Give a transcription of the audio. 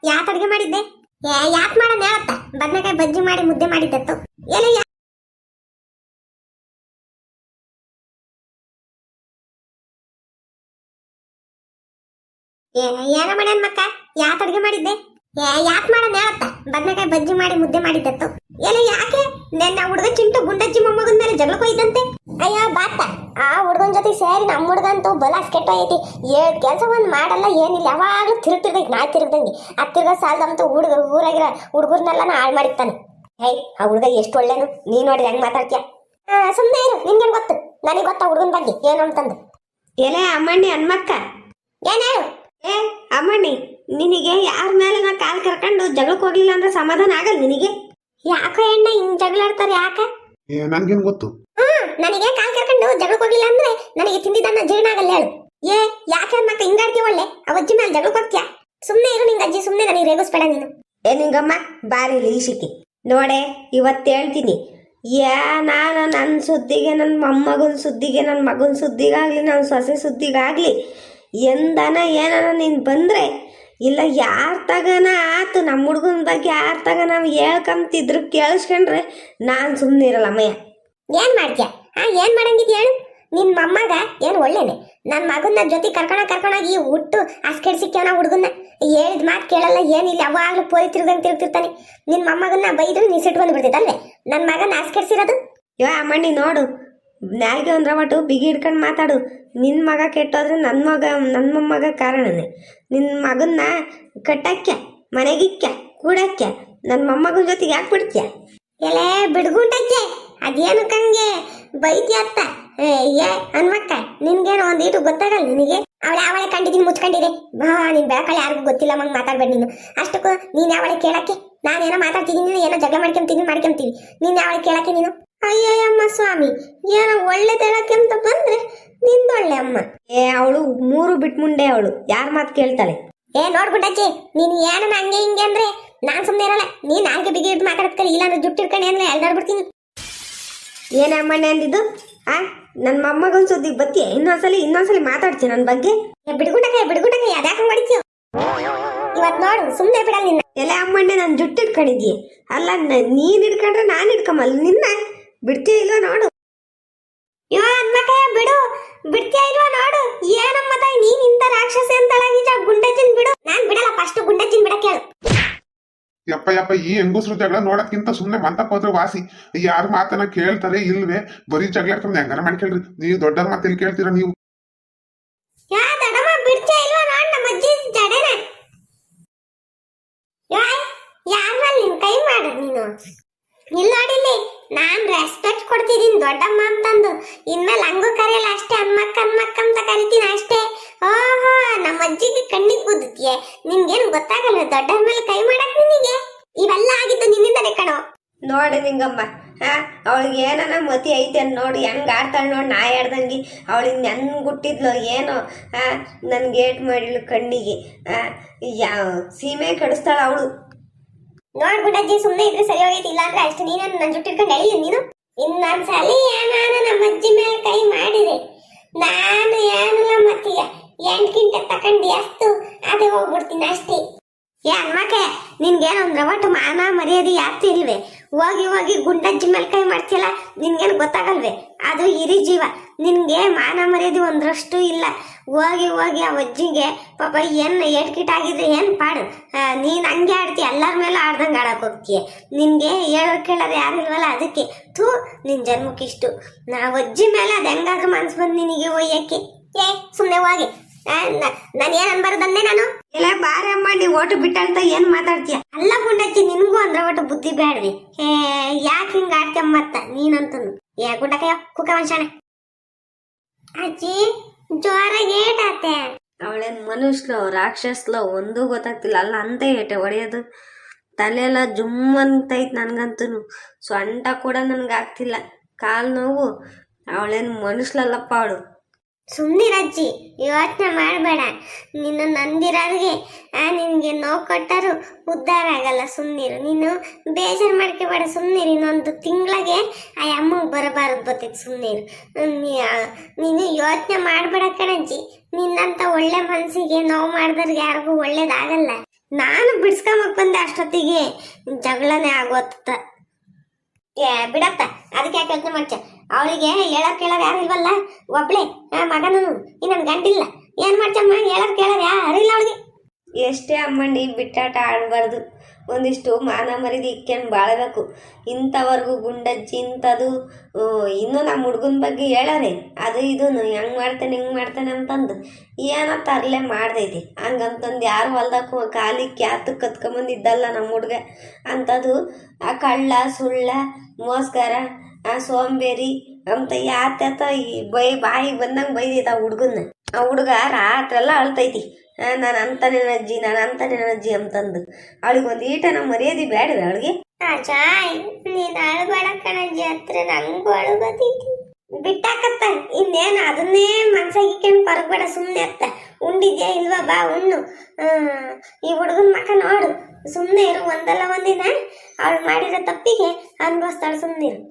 ಯಾಕೆ ಅಡ್ಗೆ ಮಾಡಿದ್ದೆ? ಯಾಕೆ ಮಾಡೋದು ಹೇಳತ್ತ? ಬದನೆಕಾಯಿ ಬಜ್ಜಿ ಮಾಡಿ ಮುದ್ದೆ ಮಾಡಿದ್ದತ್ತು. ಎಲ್ಲ ಏನ ಮಾಡ್ಯಾನ ಮಕ್ಕ? ಯಾಕೆ ಅಡ್ಗೆ ಮಾಡಿದ್ದೆ? ಯಾಕೆ ಮಾಡೋದು ಹೇಳತ್ತ? ಬದನೆಕಾಯಿ ಬಜ್ಜಿ ಮಾಡಿ ಮುದ್ದೆ ಮಾಡಿದ್ದತ್ತು. ಎಲ್ಲ ಯಾಕೆ? ನನ್ನ ಹುಡುಗ ಚಿಂಟು ಗುಂಡಜ್ಜಿ ಮೊಮ್ಮಗನ ಮೇಲೆ ಜಗಳಕ್ಕೆ ಹೋಯ್ತಂತೆ. ಅಯ್ಯ ಬಾತ, ಆ ಹುಡುಗನ ಜೊತೆ ಸೇರಿ ನಮ್ಮ ಹುಡುಗಂತೂ ಬಲ ಕೆಟ್ಟೋಯ್ತಿ. ಕೆಲಸ ಒಂದು ಮಾಡಲ್ಲ ಏನಿಲ್ಲ, ಯಾವಾಗಲೂ ತಿರುಗ್ತಿರ್ದಂಗೆ ನಾ ತಿರುಗ್ದಂಗೆ. ಆ ತಿರ್ಗ ಸಾಲದಂತೂ ಊರಾಗಿರೋ ಹುಡುಗರ್ನೆಲ್ಲ ಹಾಳು ಮಾಡಿರ್ತಾನೆ. ಆ ಹುಡುಗ ಎಷ್ಟು ಒಳ್ಳೇನು, ನೀ ನೋಡಿ ಹೆಂಗ್ ಮಾತಾಡ್ತೀಯ? ಸುಮ್ಮನೆ ಇರು, ನಿನ್ಗೇನು ಗೊತ್ತು? ನನಗೆ ಗೊತ್ತಾ ಹುಡುಗನ ಬಗ್ಗೆ ಏನು ಅಂತಂದು. ಎಲೆ ಅಮ್ಮಣ್ಣಿ ಹನ್ಮಕ್ಕ, ಏನು ಹೇಳು? ಅಮ್ಮಣ್ಣಿ, ನಿನಗೆ ಯಾರ ಮೇಲೆ ನಾ ಕಾಲ್ ಕರ್ಕೊಂಡು ಜಗಳಕ್ಕೆ ಹೋಗ್ಲಿಲ್ಲ ಅಂದ್ರೆ ಸಮಾಧಾನ ಆಗಲ್ಲ ನಿನಗೆ? ಯಾಕ ಎಣ್ಣ ಹಿಂಗ್ ಜಗಳಾಡ್ತಾರೆ? ಯಾಕ? ನನ್ಗೇನ್ ಗೊತ್ತು? ನನಗೆ ಕಾಲ್ ಕರ್ಕೊಂಡು ಜಗಳಕ್ಕೆ ಹೋಗಿಲ್ಲ ಅಂದ್ರೆ ನನಗೆ ತಿಂದಿದ್ದನ್ನ ಜೀರ್ಣ ಆಗಲ್ಲ ಹೇಳು. ಯಾಕೆ ಮಕ್ಕ ಹಿಂಗಾಡ್ತೀಯ? ಒಳ್ಳೆ ಆ ಅಜ್ಜಿ ಮೇಲೆ ಜಗಳಕ್ಕೆ ಹೋಗ್ತೀಯ? ಸುಮ್ಮನೆ ಇರು ನಿಂಗೆ ಅಜ್ಜಿ, ಸುಮ್ಮನೆ ನನಗೆ ರೇಗಿಸ್ಬೇಡ ನೀನು. ನಿಂಗಮ್ಮ ಬಾರಿ ಲೀಶಿಕೆ ನೋಡೆ, ಇವತ್ತು ಹೇಳ್ತೀನಿ. ನಾನು ನನ್ನ ಸುದ್ದಿಗೆ, ನನ್ನ ಮೊಮ್ಮಗನ ಸುದ್ದಿಗೆ, ನನ್ನ ಮಗನ ಸುದ್ದಿಗಾಗ್ಲಿ, ನನ್ನ ಸೊಸೆ ಸುದ್ದಿಗಾಗ್ಲಿ ಎಂದನ ಏನಾನ ನೀನು ಬಂದರೆ ಇಲ್ಲ ಯಾರ ತಗನ ಆತು ನಮ್ಮ ಹುಡುಗನ ಬಗ್ಗೆ ಯಾರ ತಗ ನಾವು ಹೇಳ್ಕೊಂತಿದ್ರು ಕೇಳಿಸ್ಕೊಂಡ್ರೆ ನಾನು ಸುಮ್ಮನೆ ಇರಲ್ಲ ಅಮ್ಮಯ್ಯ. ಏನ್ ಮಾಡ್ತೀಯ? ಏನ್ ಮಾಡಂಗಿದ್ ಹೇಳು? ನಿನ್ ಮೊಮ್ಮಗ ಏನ್ ಒಳ್ಳೇನೆ, ನನ್ನ ಮಗನ ಜೊತೆ ಕರ್ಕೊಂಡೋಗಿ ಹುಟ್ಟು ಅಸ್ಕೆಡ್ಸಿಕ್ಯವನ ಹುಡುಗನ್ನ. ಹೇಳಿದ ಮಾತು ಕೇಳಲ್ಲ ಏನಿಲ್ಲ, ಯಾವಾಗ್ಲೂ ಪೋರಿ ತಿರ್ತಿರ್ತಾನೆ. ನಿನ್ ಮೊಮ್ಮಗನ್ನ ಬೈದ್ರು ನೀ ಸಿಟ್ಟು ಬಂದ್ಬಿಡ್ತೈತಲ್ವೇ? ನನ್ನ ಮಗನ ಅಸ್ಕೆಡ್ಸಿರೋದು. ಅಮ್ಮಣ್ಣಿ ನೋಡು, ನಾಲ್ಗೆ ಒಂದ್ರ ಒಟ್ಟು ಬಿಗಿ ಹಿಡ್ಕೊಂಡು ಮಾತಾಡು. ನಿನ್ನ ಮಗ ಕೆಟ್ಟೋದ್ರೆ ನನ್ನ ಮೊಮ್ಮಗ ಕಾರಣನೇ. ನಿನ್ನ ಮಗನ್ನ ಕಟ್ಟಕ್ಕೆ, ಮನೆಗಿಕ್ಕ, ಕೂಡಕ್ಕೆ ನನ್ನ ಮೊಮ್ಮಗನ ಜೊತೆಗೆ ಯಾಕೆ ಬಿಡ್ತೀಯ? ಎಲೆ ಬಿಡ್ಗುಂಟಕ್ಕೆ ಅದೇನು ಕಂಗೆ ಬೈತಿ ಅತ್ತ? ಹನ್ಮಕ್ಕ, ನಿನ್ಗೇನೋ ಒಂದ್ ಈಟು ಗೊತ್ತಾಗಲ್ಲ ನಿನಗೆ? ಅವಳೆ ಕಂಡಿದ್ದೀನಿ ಮುಚ್ಕೊಂಡಿದೆ. ನಿನ್ ಬೆಳಕಲ್ಲಿ ಯಾರಿಗೂ ಗೊತ್ತಿಲ್ಲ ಮಂಗ್ ಮಾತಾಡ್ಬೇಡ ನೀನು. ಅಷ್ಟಕ್ಕೂ ನೀನ್ ಯಾವಳೆ ಕೇಳಕ್ಕೆ? ನಾನೇನೋ ಮಾತಾಡ್ತಿದ್ದೀನಿ, ಏನೋ ಜಗಳ ಮಾಡ್ಕೊಂತೀವಿ. ನೀನ್ ಯಾವಳೆ ಕೇಳಕ್ಕೆ ನೀನು? ಅಯ್ಯಯ್ಯಮ್ಮ ಸ್ವಾಮಿ, ಏನೋ ಒಳ್ಳೆ ಹೇಳಕ್ಕೆ ಅಂತ ಬಂದ್ರೆ ನಿಂದೊಳ್ಳೆ ಅಮ್ಮ. ಅವಳು ಮೂರು ಬಿಟ್ಟು ಮುಂಡೆ, ಅವಳು ಯಾರ ಮಾತು ಕೇಳ್ತಾಳೆ? ನೋಡ್ಬಿಟ್ಟಚ್ಚಿ, ನೀನ್ ಏನೋ ಹಂಗೆ ಹಿಂಗೆ ಅಂದ್ರೆ ನಾನ್ ಸುಮ್ಮನೆ ಇರಲ್ಲ. ನೀನ್ ನಾಲ್ಗೆ ಬಿಗಿ ಇಟ್ಟು ಮಾತಾಡ್ತಾರೆ, ಇಲ್ಲಾಂದ್ರೆ ಜುಟ್ಟು ಇಟ್ಕೊಂಡು ಅಂದ್ರೆ ಎಲ್ದಾಡ್ಬಿಡ್ತೀನಿ. ಏನೇ ಅಮ್ಮಣ್ಣೆ ಅಂದಿದ್ದು? ನನ್ನ ಮೊಮ್ಮಗನ ಸುದ್ದಿಗೆ ಬತ್ತೀಯ? ಇನ್ನೊಂದ್ಸಲಿ ಮಾತಾಡ್ತೀನಿ ನನ್ನ ಬಗ್ಗೆ. ಬಿಡ್ಗುಂಡಕ್ಕೆ ಯಾಕೆ ಮಾಡಿದ್ಯೋ ಇವತ್ ನೋಡು, ಸುಮ್ಮನೆ ಬಿಡಲ್ಲ ನಿನ್ನ. ಎಲ್ಲ ಅಮ್ಮಣ್ಣೆ ನಾನು ಜುಟ್ಟು ಇಟ್ಕೊಂಡಿದ್ದೀಯ ಅಲ್ಲ, ನೀನ್ ಹಿಡ್ಕೊಂಡ್ರೆ ನಾನು ಹಿಡ್ಕೊಂಬಲ್ಲ ನಿನ್ನ. ಬಿಡ್ತೀಯ ಇಲ್ವ ನೋಡು? ಬಿಡ್ತೀಯ ಇಲ್ವಾ ನೋಡು? ಏನಮ್ಮ ತಾಯಿ ನೀನ್ ಇಂತ ರಾಕ್ಷಸಿ ಅಂತಳಾಗಿಜ ಗುಂಡಜ್ಜಿನ ಬಿಡು. ನಾನ್ ಬಿಡಲ್ಲ, ಫಸ್ಟ್ ಗುಂಡಜ್ಜಿನ ಬಿಡಕ್ಕೆ ಹೇಳು. ಯಪ್ಪ ಈ ಹೆಂಗಸ್ರು ಜಗಳ ನೋಡಕ್ಕಿಂತ ಸುಮ್ನೆ ಮಂತಕ್ ಹೋದ್ರೆ ವಾಸಿ. ಯಾರ ಮಾತನ್ನ ಕೇಳ್ತಾರೆ ಇಲ್ವೇ? ಬರೀ ಜಗಳಾಡ್ಕೊಂಡು ಹೆಂಗಾರ ಮಾಡ್ಕೇಳ್ರಿ. ನೀವು ದೊಡ್ಡರ ಮಾತೆಲ್ಲಿ ಕೇಳ್ತೀರಾ ನೀವು? ಬಿಡ್ತೀಯ ಇಲ್ವಾ ನೋಡ್ ನಮ್ಮ ಅಜ್ಜಿ ಜಡೆನ. ಯಾರ ನಿನ್ ಕೈ ಮಾಡ ನೀನು? ಇಲ್ಲ ನೋಡಿಲ್ಲಿ, ನಾನ್ ರೆಸ್ಪೆಕ್ಟ್ ಕೊಡ್ತಿದ್ದೀನಿ ದೊಡ್ಡಮ್ಮ ಅಂತಂದು. ಇನ್ಮೇಲೆ ಹಂಗೂ ಕರೆಯಲ್ಲ, ಅಷ್ಟೇ ಹನ್ಮಕ್ಕ ಅಂತ ಕರಿತೀನಿ ಅಷ್ಟೇ. ಓಹೋ, ನಮ್ಮ ಅಜ್ಜಿಗೆ ಕಣ್ಣಿಗೆ ಬುದ್ಧಿಯ? ನಿನ್ಗೇನು ಗೊತ್ತಾಗಲ್ಲ ದೊಡ್ಡರ ಮೇಲೆ ಕೈ ಮಾಡಕ್ ನಿನಗೆ? ಇವೆಲ್ಲ ಆಗಿದ್ದು ನಿನ್ನಿಂದನೇ ಕಣೋ. ನೋಡಿ ನಿಂಗಮ್ಮ, ಅವಳಿಗೆ ಏನನ ಮತಿ ಐತೆ ನೋಡಿ ಹೆಂಗ್ ಆಡ್ತಾಳೆ ನೋಡಿ, ನಾ ಆಡ್ದಂಗೆ. ಅವಳಿಗೆ ಹೆಂಗ್ ಗುಟ್ಟಿದ್ಲು ಏನೋ, ನನ್ಗೆ ಏಟ್ ಮಾಡಿದ್ಲು ಕಣ್ಣಿಗೆ. ಯಾವ ಸೀಮೆ ಕಡಿಸ್ತಾಳ ಅವಳು. ನೋಡ್ಬಿಟ್ಟಜ್ಜಿ, ಸುಮ್ಮನೆ ಇದ್ರೆ ಸರಿ ಹೋಗೈತಿ. ಇಲ್ಲ ಅಂದ್ರೆ ಅಷ್ಟು ನೀನು ನನ್ನ ಜುಟ್ಟು ಇಟ್ಕೊಂಡು ಎಳಿಲಿ ನೀನು. ಇನ್ನೊಂದ್ಸಲಿ ಏನಾನ ನಮ್ಮ ಅಜ್ಜಿ ಮೇಲೆ ಕೈ ಮಾಡಿದೆ, ನಾನು ಏನಿಲ್ಲ ಮತ್ತೀಗ 8 ಗಿಂಟೆ ತಕೊಂಡು ಎಷ್ಟು ಅದೇ ಹೋಗ್ಬಿಡ್ತೀನಿ ಅಷ್ಟೇ. ಹನ್ಮಕ್ಕೆ, ನಿನ್ಗೇನೊಂದ್ ರವಟ್ಟು ಮಾನ ಮರ್ಯಾದೆ ಯಾತಿ ಇಲ್ವೇ? ಹೋಗಿ ಗುಂಡಜ್ಜಿ ಮೇಲೆ ಕೈ ಮಾಡ್ತಿಯಲ್ಲ, ನಿನ್ಗೇನು ಗೊತ್ತಾಗಲ್ವೇ? ಅದು ಹಿರಿ ಜೀವ, ನಿನ್ಗೆ ಮಾನ ಮರ್ಯಾದೆ ಒಂದ್ರಷ್ಟು ಇಲ್ಲ. ಹೋಗಿ ಆ ಅಜ್ಜಿಗೆ ಪಾಪ ಏನ್ ಏಟ್ಕಿಟ್ಟಾಗಿದ್ರೆ ಏನ್ ಪಾಡು. ನೀನ್ ಹಂಗೆ ಆಡ್ತೀಯ, ಎಲ್ಲರ ಮೇಲೆ ಆಡ್ದಂಗೆ ಆಡಕ್ ಹೋಗ್ತೀಯ. ನಿನ್ಗೆ ಹೇಳೋ ಕೇಳೋದು ಯಾರು ಇಲ್ವಲ್ಲ, ಅದಕ್ಕೆ ಥೂ ನಿನ್ ಜನ್ಮಕ್ಕಿಷ್ಟು. ನಾವು ಅಜ್ಜಿ ಮೇಲೆ ಅದು ಹೆಂಗಾದ್ರೂ ಮನ್ಸು ಬಂದು ನಿನಗೆ ಒಯ್ಯಕ್ಕೆ. ಸುಮ್ಮನೆ ಹೋಗಿ. ನಾನು ಏನ್ ಅನ್ಬಾರ್ದನ್ನೇ ನಾನು? ಇಲ್ಲ ಬಾರಿ ಅಮ್ಮ, ನೀವು ಓಟು ಬಿಟ್ಟಂತ ಏನ್ ಮಾತಾಡ್ತೀಯ? ಅಲ್ಲ ಗುಂಡಜ್ಜಿ, ನಿನ್ಗೂ ಅಂದ್ರೆ ಒಟ್ಟು ಬುದ್ಧಿ ಬೇಡ್ರಿ. ಯಾಕೆ ಹಿಂಗ ಆಡ್ಕೊಂಬತ್ತ ನೀನಂತನು? ಗುಂಡಕಯ್ಯ ಕುಕ್ಕ ಮನುಷ್ಯನ. ಅಜ್ಜಿ ಜೋರಾಗಿ ಏಟಾತೆ. ಅವಳೇನ್ ಮನುಷ್ಯಲೋ ರಾಕ್ಷಸ್ಲೋ ಒಂದೂ ಗೊತ್ತಾಗ್ತಿಲ್ಲ. ಅಲ್ಲ ಅಂತ ಏಟೆ ಹೊಡೆಯೋದು? ತಲೆಯೆಲ್ಲ ಜುಮ್ ಅಂತೈತ್ ನನ್ಗಂತೂ. ಸೊಂಟ ಕೂಡ ನನ್ಗಾಗ್ತಿಲ್ಲ, ಕಾಲು ನೋವು. ಅವಳೇನು ಮನುಷ್ಯಲಲ್ಲಪ್ಪ ಅವಳು. ಸುಮ್ಮನಿರಜ್ಜಿ, ಯೋಚನೆ ಮಾಡಬೇಡ. ನೀನು ನಂದಿರೋರಿಗೆ ನಿನಗೆ ನೋವು ಕೊಟ್ಟರು ಉದ್ಧಾರ ಆಗಲ್ಲ. ಸುಮ್ಮನಿರು, ನೀನು ಬೇಜಾರು ಮಾಡ್ಕೋಬೇಡ. ಸುಮ್ಮನಿರು, ಇನ್ನೊಂದು ತಿಂಗಳಿಗೆ ಆ ಅಮ್ಮಗೆ ಬರಬಾರದು ಬರ್ತೈತೆ. ಸುಮ್ಮನಿರು, ನೀನು ಯೋಚನೆ ಮಾಡಬೇಡ ಕಣಜ್ಜಿ. ನಿನ್ನಂತ ಒಳ್ಳೆ ಮನಸ್ಸಿಗೆ ನೋವು ಮಾಡಿದ್ರಿಗೆ ಯಾರಿಗೂ ಒಳ್ಳೇದಾಗಲ್ಲ. ನಾನು ಬಿಡ್ಸ್ಕೊಂಬಕ್ ಬಂದೆ ಅಷ್ಟೊತ್ತಿಗೆ ಜಗಳನೇ ಆಗೋತ್ತ. ಏ ಬಿಡತ್ತ, ಅದಕ್ಕೆ ಯಾಕೆ ಯೋಚನೆ ಮಾಡ್ಚ? ಅವಳಿಗೆ ಹೇಳಕ್ ಕೇಳೋರು ಯಾರು ಇಲ್ವಲ್ಲ, ಒಬ್ಳೆ ಮಗನು, ಇನ್ನೊಂದು ಗಂಟಿಲ್ಲ. ಏನ್ ಮಾಡ್ಚಮ್ಮ, ಹೇಳಕ್ ಕೇಳೋರು ಯಾರು ಇಲ್ಲ ಅವಳಿಗೆ. ಎಷ್ಟೇ ಅಮ್ಮಂಡಿ ಬಿಟ್ಟಾಟ ಆಡಬಾರ್ದು, ಒಂದಿಷ್ಟು ಮಾನ ಮರ್ಯಾದೆ ಇಕ್ಕೊಂಡು ಬಾಳಬೇಕು. ಇಂಥವರೆಗೂ ಗುಂಡಜ್ಜಿ ಇಂಥದ್ದು ಇನ್ನೂ ನಮ್ಮ ಹುಡುಗನ ಬಗ್ಗೆ ಹೇಳಾರೆ, ಅದು ಇದು ಹೆಂಗೆ ಮಾಡ್ತಾನೆ ಹಿಂಗೆ ಮಾಡ್ತಾನೆ ಅಂತಂದು ಏನೋ ತರಲೆ ಮಾಡ್ದೈತಿ. ಹಂಗಂತಂದು ಯಾರು ಹೊಲ್ದಕ್ಕೂ ಖಾಲಿ ಕ್ಯಾತು ಕತ್ಕೊಂಬಂದಿದ್ದಲ್ಲ ನಮ್ಮ ಹುಡುಗ. ಅಂಥದ್ದು ಆ ಕಳ್ಳ ಸುಳ್ಳ ಮೋಸ್ಕರ ಆ ಸೋಂಬೇರಿ ಅಂತ ಯಾತ ಈ ಬಾಯಿಗೆ ಬಂದಂಗೆ ಬೈದೈತೆ ಆ ಹುಡುಗನ್ನ. ಆ ಹುಡುಗ ರಾತ್ರೆಲ್ಲ ಅಳ್ತೈತಿ, ನಾನು ಅಂತಾನೆ ಅಜ್ಜಿ, ನಾನು ಅಂತಾನೆ ಅಜ್ಜಿ ಅಂತಂದು. ಅವಳಿಗೆ ಒಂದು ಈಟನ ಮರ್ಯಾದೆ ಬೇಡವೆ ಅವಳಿಗೆ? ಅಜಾಯ್, ನೀನ್ ಅಳ್ಬೇಡ ಕಣಜ್ಜಿ, ಹತ್ರ ನಂಗೂ ಅಳು ಬರ್ತೈತಿ. ಬಿಟ್ಟಾಕತ್ತ, ಇನ್ನೇನು ಅದನ್ನೇ ಮನ್ಸಾಗಿಕೊಂಡು ಕೊರಗಬೇಡ, ಸುಮ್ಮನೆ ಅತ್ತ. ಉಂಡಿದ್ಯಾ ಇಲ್ವಾ, ಬಾ ಉಣ್ಣು. ಈ ಹುಡುಗನ ಮಕ್ಕ ನೋಡು, ಸುಮ್ಮನೆ ಇರು. ಒಂದಲ್ಲ ಒಂದಿನ ಅವಳು ಮಾಡಿರೋ ತಪ್ಪಿಗೆ ಅನ್ಭವಿಸ್ತಾಳೆ, ಸುಮ್ಮನಿರು.